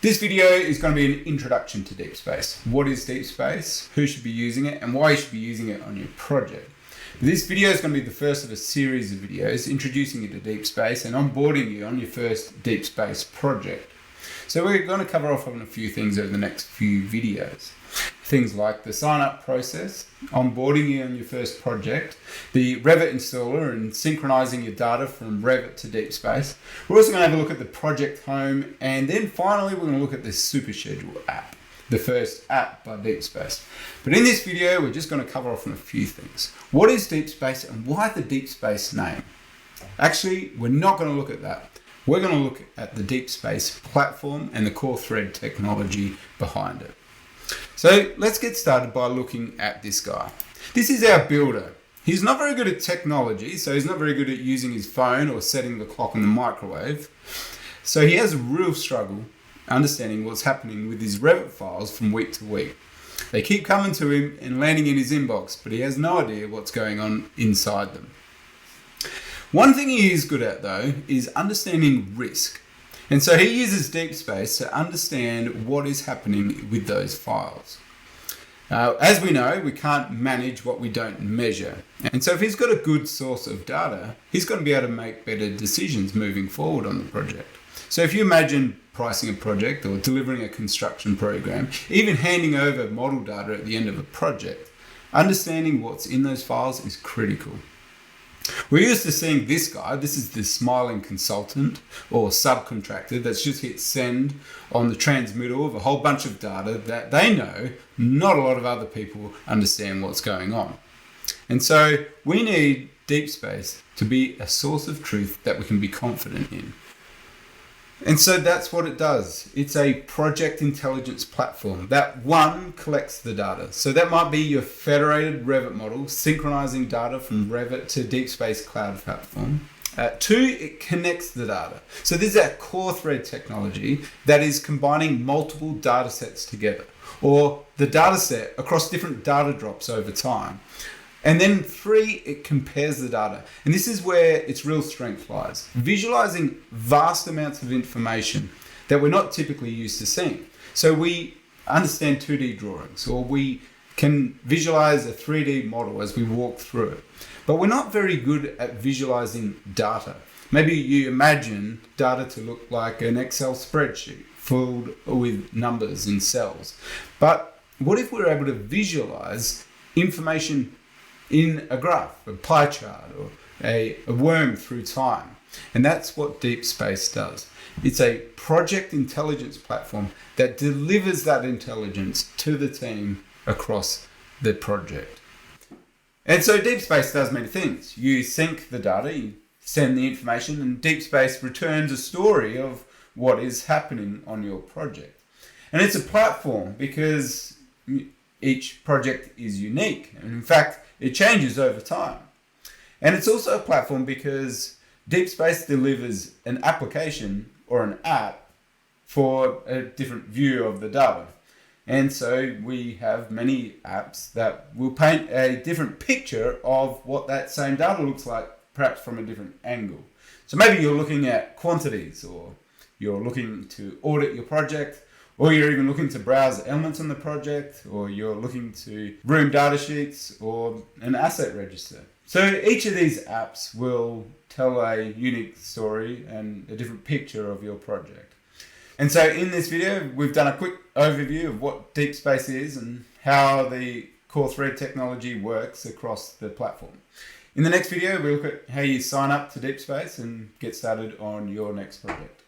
This video is going to be an introduction to deep space. What is deep space, who should be using it, and why you should be using it on your project. This video is going to be the first of a series of videos introducing you to deep space and onboarding you on your first deep space project. So we're going to cover off on a few things over the next few videos. Things like the sign-up process, onboarding you on your first project, the Revit installer and synchronizing your data from Revit to deep space. We're also going to have a look at the project home, and then finally we're going to look at the Super Schedule app, the first app by Deep Space. But in this video, we're just going to cover off on a few things. What is deep space and why the deep space name? Actually, we're not going to look at that. We're going to look at the deep space platform and the core thread technology behind it. So let's get started by looking at this guy. This is our builder. He's not very good at technology, so he's not very good at using his phone or setting the clock on the microwave. So he has a real struggle understanding what's happening with his Revit files from week to week. They keep coming to him and landing in his inbox, but he has no idea what's going on inside them. One thing he is good at though is understanding risk. And so he uses deep space to understand what is happening with those files. As we know, we can't manage what we don't measure. And so if he's got a good source of data, he's going to be able to make better decisions moving forward on the project. So if you imagine pricing a project or delivering a construction program, even handing over model data at the end of a project, understanding what's in those files is critical. We're used to seeing this guy. This is the smiling consultant or subcontractor that's just hit send on the transmittal of a whole bunch of data that they know not a lot of other people understand what's going on. And so we need deep space to be a source of truth that we can be confident in. And so that's what it does. It's a project intelligence platform that one collects the data. So that might be your federated Revit model, synchronizing data from Revit to Deep Space Cloud Platform. Two, it connects the data. So this is our core thread technology that is combining multiple data sets together, or the data set across different data drops over time. And then three, it compares the data. And this is where its real strength lies. Visualizing vast amounts of information that we're not typically used to seeing. So we understand 2D drawings, or we can visualize a 3D model as we walk through it. But we're not very good at visualizing data. Maybe you imagine data to look like an Excel spreadsheet filled with numbers and cells. But what if we're able to visualize information in a graph, a pie chart, or a worm through time? And that's what Deep Space does. It's a project intelligence platform that delivers that intelligence to the team across the project. And so Deep Space does many things. You sync the data, you send the information, and Deep Space returns a story of what is happening on your project. And it's a platform because each project is unique. And in fact, it changes over time. And it's also a platform because Deep Space delivers an application or an app for a different view of the data. And so we have many apps that will paint a different picture of what that same data looks like, perhaps from a different angle. So maybe you're looking at quantities, or you're looking to audit your project, or you're even looking to browse elements on the project, or you're looking to room data sheets or an asset register. So each of these apps will tell a unique story and a different picture of your project. And so in this video, we've done a quick overview of what Deep Space is and how the core thread technology works across the platform. In the next video, we'll look at how you sign up to Deep Space and get started on your next project.